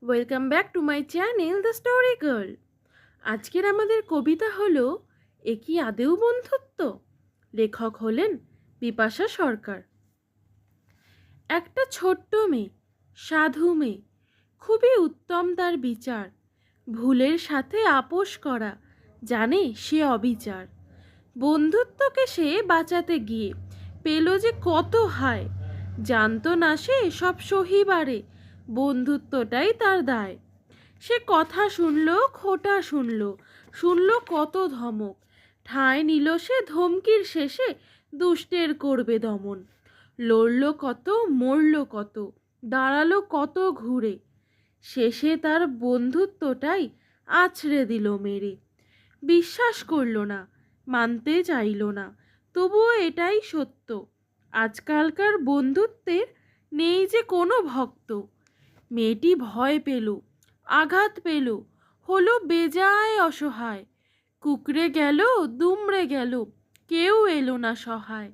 Welcome back to my channel the story girl. আজকের আমাদের কবিতা হলো এ কি আদেও বন্ধুত্ব। লেখক হলেন বিপাশা সরকার। একটা ছোট্ট মেয়ে, সাধু মেয়ে, খুবই উত্তম তার বিচার। ভুলের সাথে আপোষ করা, জানে সে অবিচার। বন্ধুত্বকে সে বাঁচাতে গিয়ে পেল যে কত হায়। জানতো না সে সব সহিবারে, বন্ধুত্বটাই তার দায়। সে কথা শুনলো, খোটা শুনলো, শুনলো কত ধমক। ঠাঁই নিল সে ধমকির শেষে, দুষ্টের করবে দমন। লড়ল কত, মরল কত, দাঁড়ালো কত ঘুরে, শেষে তার বন্ধুত্বটাই আছড়ে দিল মেরে। বিশ্বাস করল না, মানতে চাইল না, তবুও এটাই সত্য, আজকালকার বন্ধুত্বের নেই যে কোনো ভক্ত। মেয়েটি ভয় পেল, আঘাত পেল, হলো বেজায় অসহায়। কুকড়ে গেল, দুমড়ে গেল, কেউ এলো না সহায়।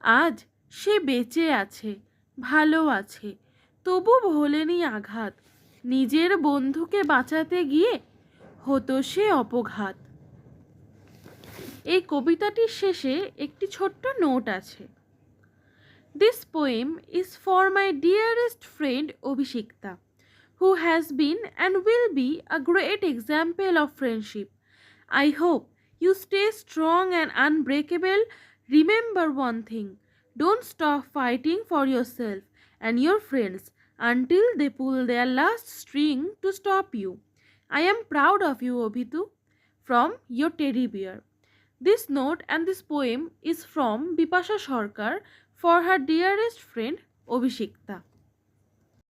আজ সে বেঁচে আছে, ভালো আছে, তবু ভোলেনি আঘাত। নিজের বন্ধুকে বাঁচাতে গিয়ে হতো সে অপঘাত। এই কবিতাটির শেষে একটি ছোট্ট নোট আছে। This poem is for my dearest friend Obhishekta, who has been and will be a great example of friendship. I hope you stay strong and unbreakable. Remember one thing, don't stop fighting for yourself and your friends until they pull their last string to stop you. I am proud of you, Obhitu, from your teddy bear. This note and this poem is from Bipasha Sarkar for her dearest friend Obhishekta.